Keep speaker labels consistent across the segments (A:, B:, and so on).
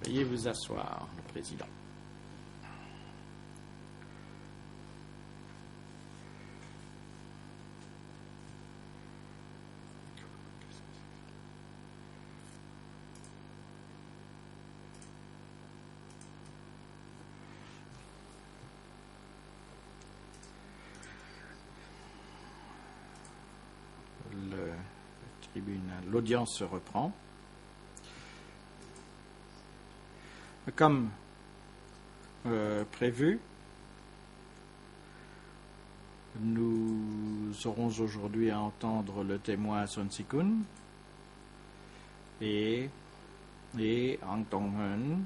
A: Veuillez vous asseoir, le président. L'audience se reprend. Comme prévu, nous aurons aujourd'hui à entendre le témoin Son Si-kun et Ang Dong-hun,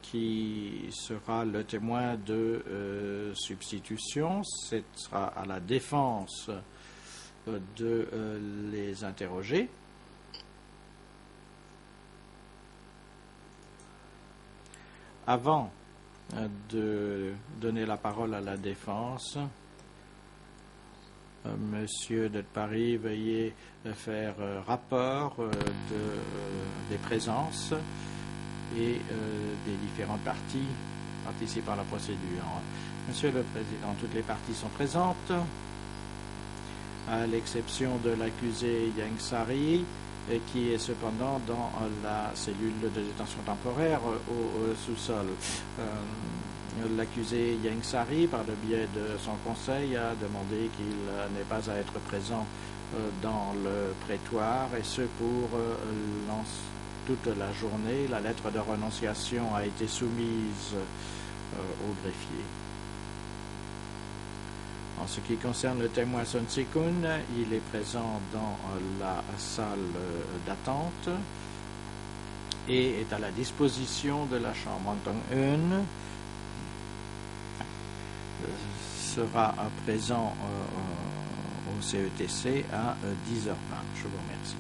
A: qui sera le témoin de substitution. Ce sera à la défense de les interroger. Avant de donner la parole à la défense, Monsieur de Paris, veuillez faire rapport des présences et des différentes parties participant à la procédure. Monsieur le Président, toutes les parties sont présentes, à l'exception de l'accusé Yang Sari, qui est cependant dans la cellule de détention temporaire au sous-sol. L'accusé Yang Sari, par le biais de son conseil, a demandé qu'il n'ait pas à être présent dans le prétoire, et ce pour toute la journée. La lettre de renonciation a été soumise au greffier. En ce qui concerne le témoin Son Si-kun, il est présent dans la salle d'attente et est à la disposition de la chambre. Ang Dong-hun sera présent au CETC à 10h20. Je vous remercie.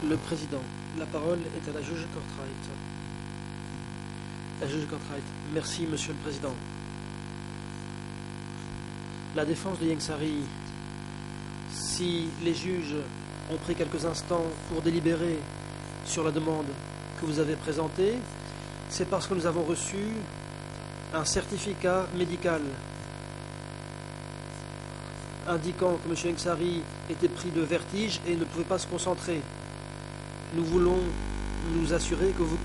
B: Le président, la parole est à la juge Kortreit. La juge Kortreit. Merci, monsieur le président. La défense de Yengsari, si les juges ont pris quelques instants pour délibérer sur la demande que vous avez présentée, c'est parce que nous avons reçu un certificat médical indiquant que M. Yengsari était pris de vertige et ne pouvait pas se concentrer. Nous voulons nous assurer que vous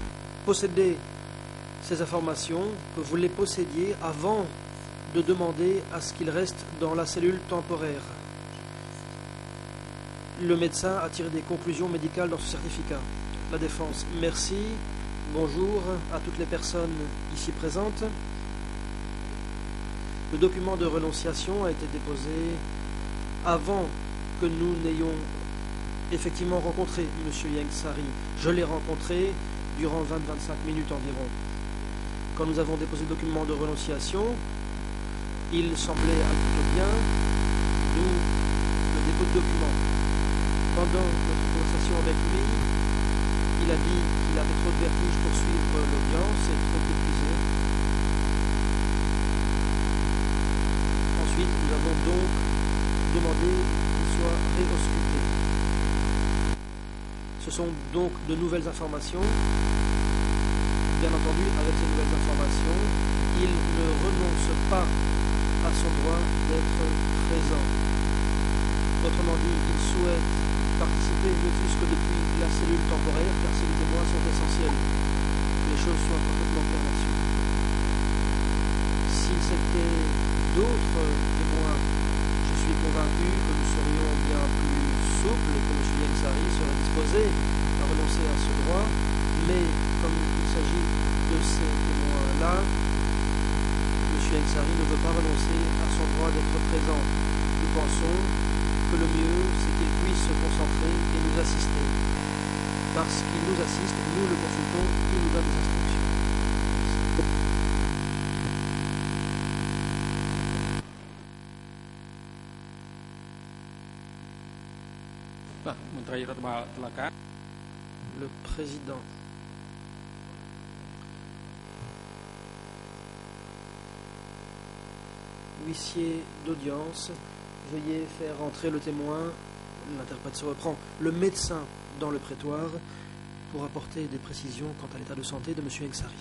B: possédez ces informations, que vous les possédiez avant de demander à ce qu'il reste dans la cellule temporaire. Le médecin a tiré des conclusions médicales dans ce certificat. La défense, merci. Bonjour à toutes les personnes ici présentes. Le document de renonciation a été déposé avant que nous n'ayons effectivement rencontré M. Yengsari. Je l'ai rencontré durant 20-25 minutes environ. Quand nous avons déposé le document de renonciation, il semblait un peu bien, d'où le dépôt de document. Pendant notre conversation avec lui, il a dit qu'il avait trop de vertige pour suivre l'audience et trop épuisé. Ensuite, nous avons donc demandé qu'il soit réausculté. Ce sont donc de nouvelles informations. Bien entendu, avec ces nouvelles informations, il ne renonce pas à son droit d'être présent. Autrement dit, il souhaite participer, ne fût-ce que depuis la cellule temporaire, car ces témoins sont essentiels. Que les choses soient parfaitement claires là-dessus. S'il s'était d'autres témoins, je suis convaincu que nous serions bien plus souples et que M. Yengsari serait disposé à renoncer à ce droit, mais comme il s'agit de ces témoins-là, M. Yengsari ne veut pas renoncer à son droit d'être présent. Nous pensons que le mieux, c'est qu'il puisse se concentrer et nous assister. Parce qu'il nous assiste, nous le consultons, il nous donne des instructions. Le président. Huissier d'audience, veuillez faire entrer le témoin, l'interprète se reprend, le médecin dans le prétoire pour apporter des précisions quant à l'état de santé de M. Yengsari.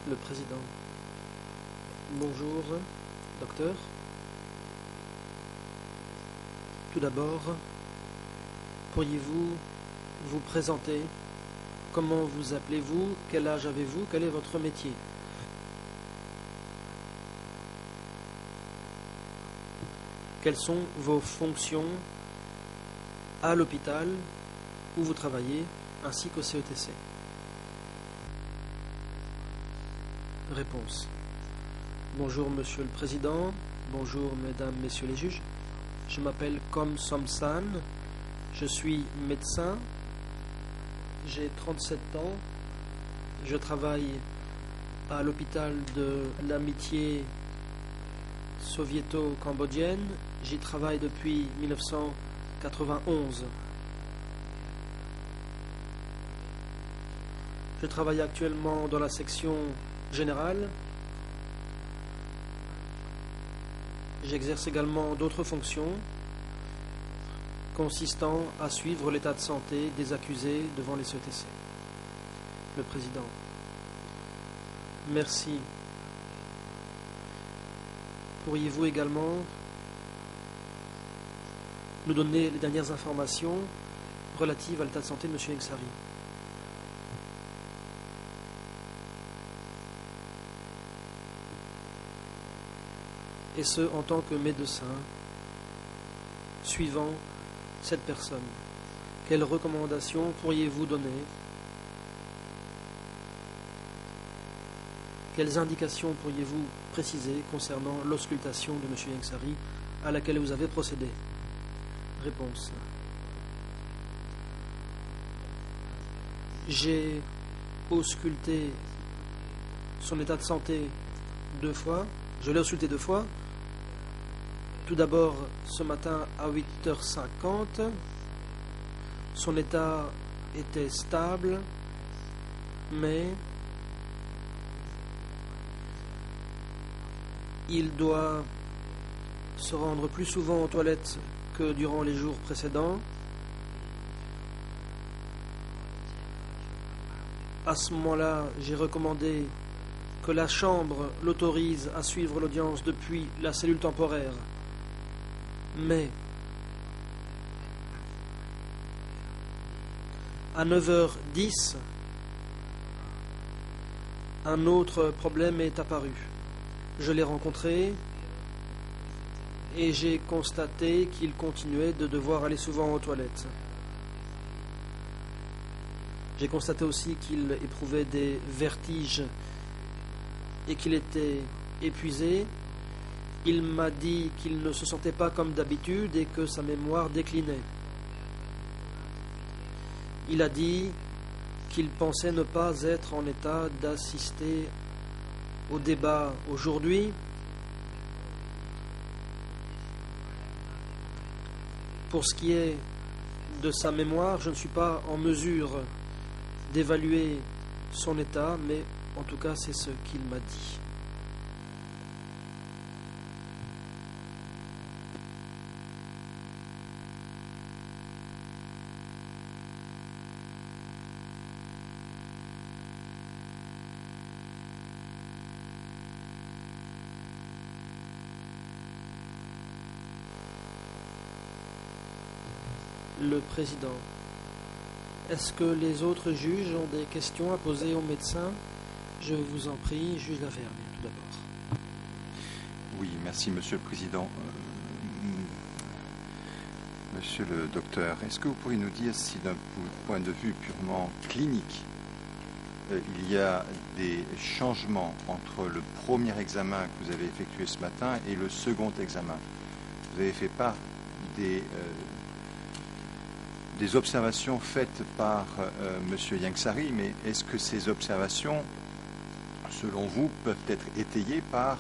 B: Le président. Bonjour, docteur. Tout d'abord, pourriez-vous vous présenter? Comment vous appelez-vous? Quel âge avez-vous? Quel est votre métier? Quelles sont vos fonctions à l'hôpital où vous travaillez, ainsi qu'au CETC? Réponse. Bonjour Monsieur le Président, bonjour Mesdames, Messieurs les juges. Je m'appelle Kom Somsan, je suis médecin, j'ai 37 ans, je travaille à l'hôpital de l'amitié soviéto-cambodgienne, j'y travaille depuis 1991. Je travaille actuellement dans la section générale. J'exerce également d'autres fonctions consistant à suivre l'état de santé des accusés devant les CETC. Le président. Merci. Pourriez-vous également nous donner les dernières informations relatives à l'état de santé de M. Yengsari? et ce en tant que médecin suivant cette personne. Quelles recommandations pourriez-vous donner? Quelles indications pourriez-vous préciser concernant l'auscultation de M. Yangsari à laquelle vous avez procédé? Réponse. J'ai ausculté son état de santé 2 fois. Je l'ai ausculté 2 fois. Tout d'abord ce matin à 8h50. Son état était stable, mais il doit se rendre plus souvent aux toilettes que durant les jours précédents. À ce moment-là, j'ai recommandé que la Chambre l'autorise à suivre l'audience depuis la cellule temporaire. Mais à 9h10, un autre problème est apparu. Je l'ai rencontré et j'ai constaté qu'il continuait de devoir aller souvent aux toilettes. J'ai constaté aussi qu'il éprouvait des vertiges et qu'il était épuisé. Il m'a dit qu'il ne se sentait pas comme d'habitude et que sa mémoire déclinait. Il a dit qu'il pensait ne pas être en état d'assister au débat aujourd'hui. Pour ce qui est de sa mémoire, je ne suis pas en mesure d'évaluer son état, mais en tout cas, c'est ce qu'il m'a dit. Le président. Est-ce que les autres juges ont des questions à poser au médecin? Je vous en prie, juge Lavergne, tout d'abord.
C: Oui, merci, Monsieur le Président. Monsieur le docteur, est-ce que vous pourriez nous dire si, d'un point de vue purement clinique, il y a des changements entre le premier examen que vous avez effectué ce matin et le second examen? Vous avez fait part des observations faites par M. Yangsari, mais est-ce que ces observations, selon vous, peuvent être étayées par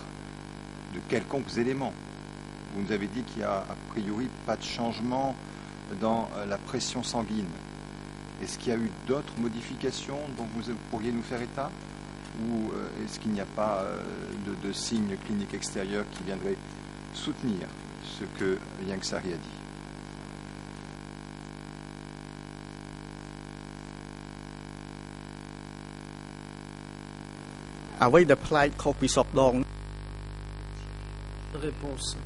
C: de quelconques éléments? Vous nous avez dit qu'il n'y a a priori pas de changement dans la pression sanguine. Est-ce qu'il y a eu d'autres modifications dont vous pourriez nous faire état? Ou est-ce qu'il n'y a pas de signes cliniques extérieurs qui viendraient soutenir ce que Yangsari a dit?
B: Réponse.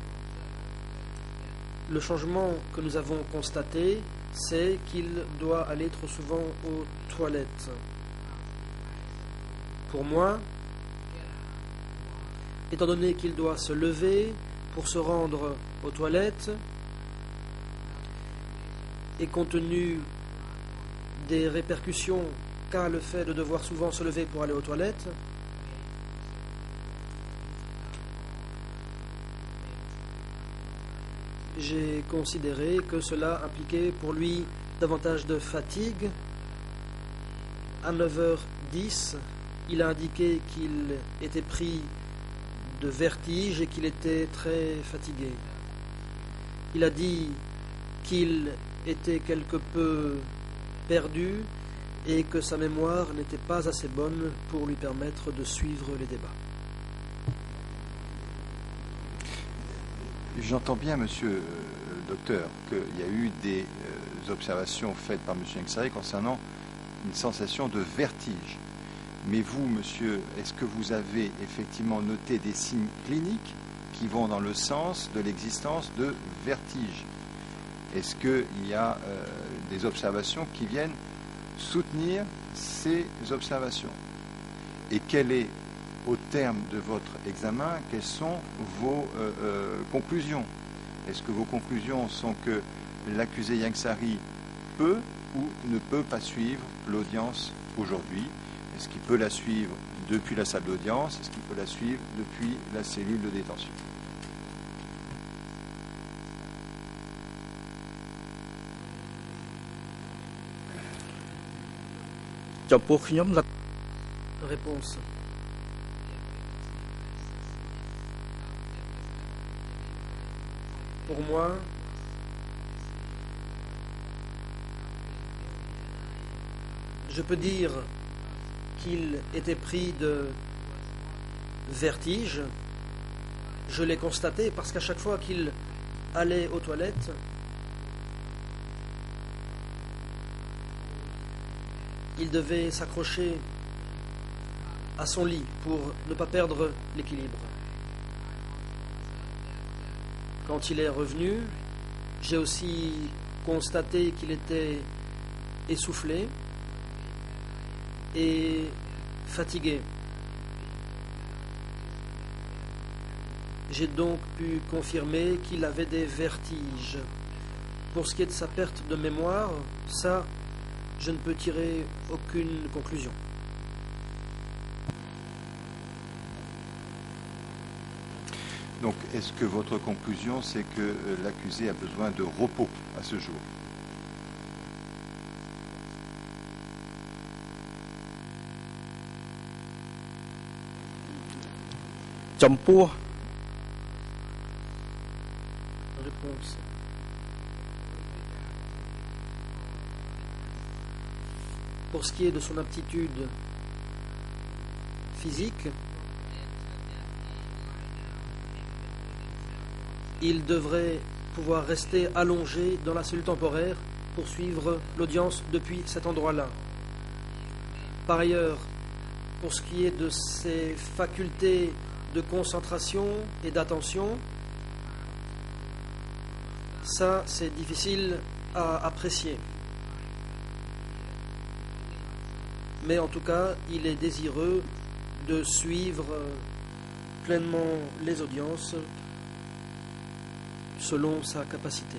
B: Le changement que nous avons constaté, c'est qu'il doit aller trop souvent aux toilettes. Pour moi, étant donné qu'il doit se lever pour se rendre aux toilettes, et compte tenu des répercussions qu'a le fait de devoir souvent se lever pour aller aux toilettes, j'ai considéré que cela impliquait pour lui davantage de fatigue. À 9h10, il a indiqué qu'il était pris de vertige et qu'il était très fatigué. Il a dit qu'il était quelque peu perdu et que sa mémoire n'était pas assez bonne pour lui permettre de suivre les débats.
C: J'entends bien, monsieur le docteur, qu'il y a eu des observations faites par monsieur Yangsari concernant une sensation de vertige. Mais vous, monsieur, est-ce que vous avez effectivement noté des signes cliniques qui vont dans le sens de l'existence de vertige? Est-ce qu'il y a des observations qui viennent soutenir ces observations? Et quelle est au terme de votre examen, quelles sont vos conclusions? Est-ce que vos conclusions sont que l'accusé Yangsari peut ou ne peut pas suivre l'audience aujourd'hui? Est-ce qu'il peut la suivre depuis la salle d'audience? Est-ce qu'il peut la suivre depuis la cellule de détention?
B: Réponse. Pour moi, je peux dire qu'il était pris de vertige. Je l'ai constaté parce qu'à chaque fois qu'il allait aux toilettes, il devait s'accrocher à son lit pour ne pas perdre l'équilibre. Quand il est revenu, j'ai aussi constaté qu'il était essoufflé et fatigué. J'ai donc pu confirmer qu'il avait des vertiges. Pour ce qui est de sa perte de mémoire, ça, je ne peux tirer aucune conclusion.
C: Donc, est-ce que votre conclusion, c'est que l'accusé a besoin de repos à ce jour?
B: Réponse. Pour ce qui est de son aptitude physique, il devrait pouvoir rester allongé dans la cellule temporaire pour suivre l'audience depuis cet endroit-là. Par ailleurs, pour ce qui est de ses facultés de concentration et d'attention, ça c'est difficile à apprécier. Mais en tout cas, il est désireux de suivre pleinement les audiences selon sa capacité.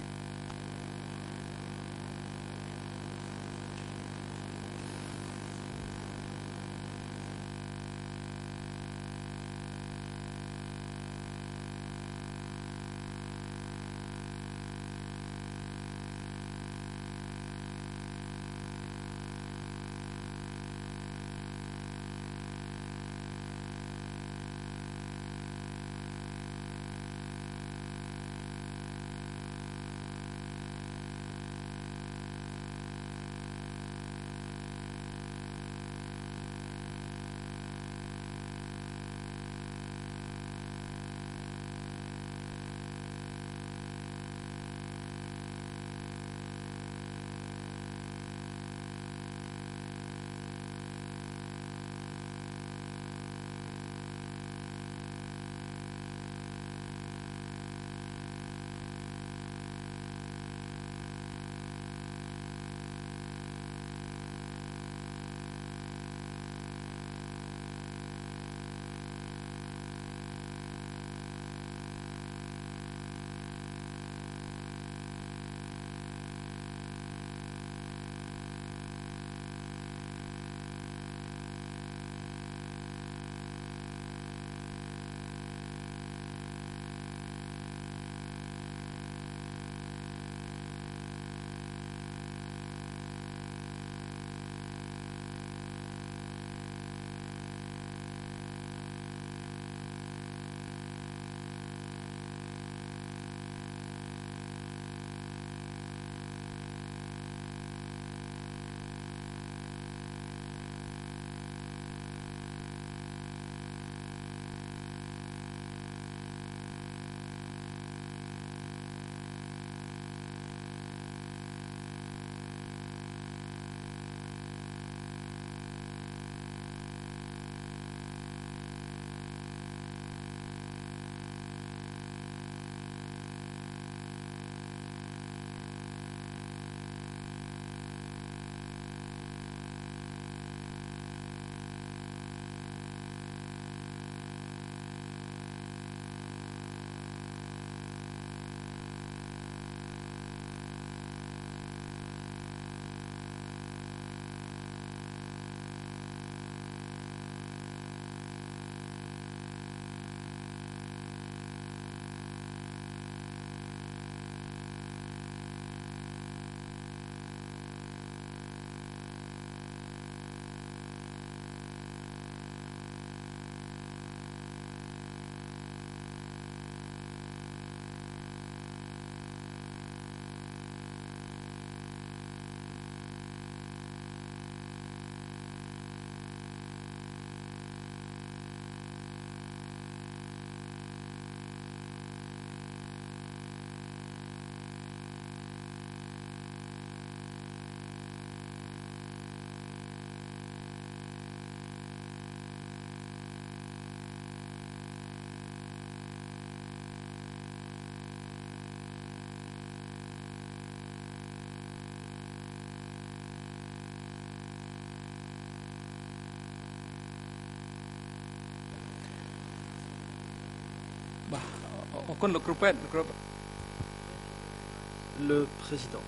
B: Le président.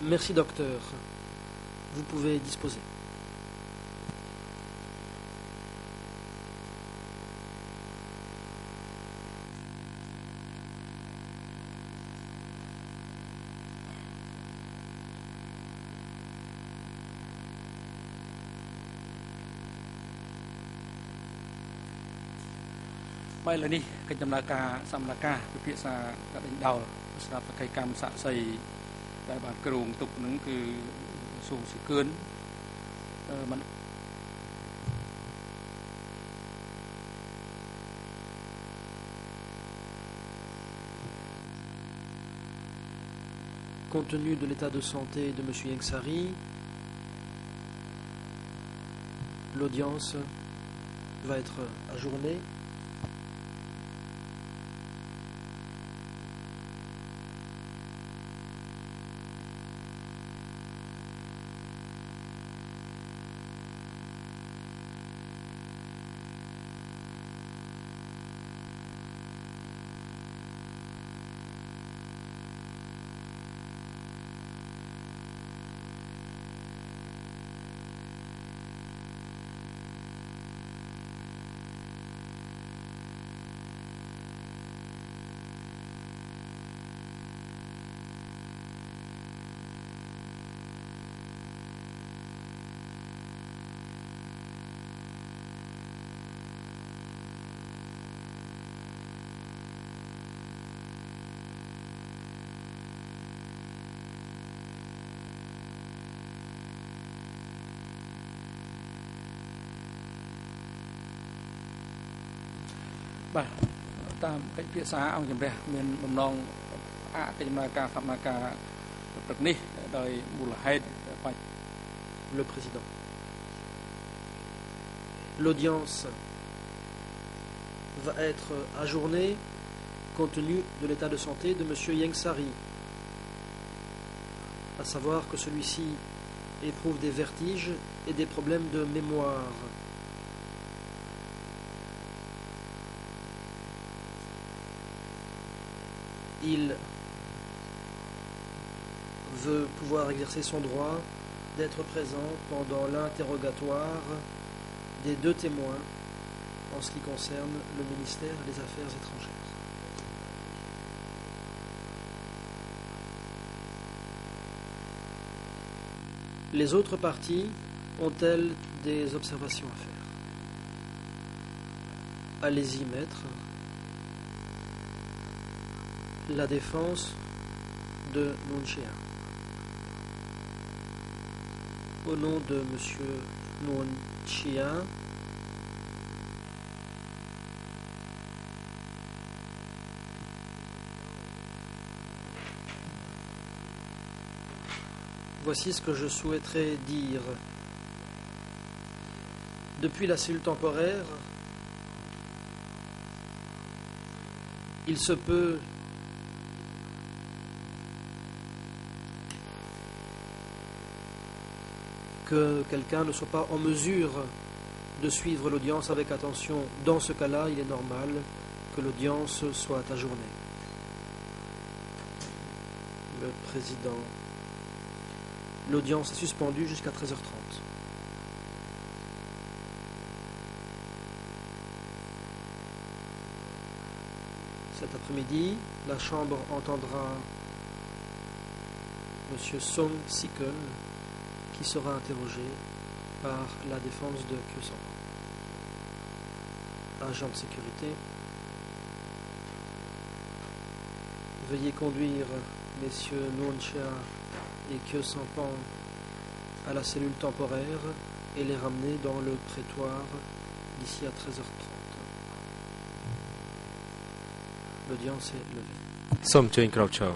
B: Merci, docteur. Vous pouvez disposer.
D: Mai là đi cái chấm ca xăm ca cái phía xa đã đánh đầu sắp cái cam sạ xây đại bản cơ rùng tục nứng cứ sùng sự cơn mình
B: Compte tenu de l'état de santé de M. Yengsari, l'audience va être ajournée.
D: tam cái phía xa ông chấm miền bầm non cái ca phạm ca bậc ní đời mùa hè.
B: Le président. L'audience va être ajournée compte tenu de l'état de santé de M. Yengsari, à savoir que celui-ci éprouve des vertiges et des problèmes de mémoire. Il veut pouvoir exercer son droit d'être présent pendant l'interrogatoire des deux témoins en ce qui concerne le ministère des Affaires étrangères. Les autres parties ont-elles des observations à faire? Allez-y, maître. La défense de Nuon Chea. Au nom de M. Nuon Chea, voici ce que je souhaiterais dire. Depuis la cellule temporaire, il se peut que quelqu'un ne soit pas en mesure de suivre l'audience avec attention. Dans ce cas-là, il est normal que l'audience soit ajournée. Le président. L'audience est suspendue jusqu'à 13h30. Cet après-midi, la Chambre entendra M. Song Si-keul, qui sera interrogé par la défense de Kyo Sampan. Agent de sécurité, veuillez conduire messieurs Nuon Chea et Kyo Sampan à la cellule temporaire et les ramener dans le prétoire d'ici à 13h30. L'audience est levée.
E: សូមអញ្ជើញក្រោកឈរ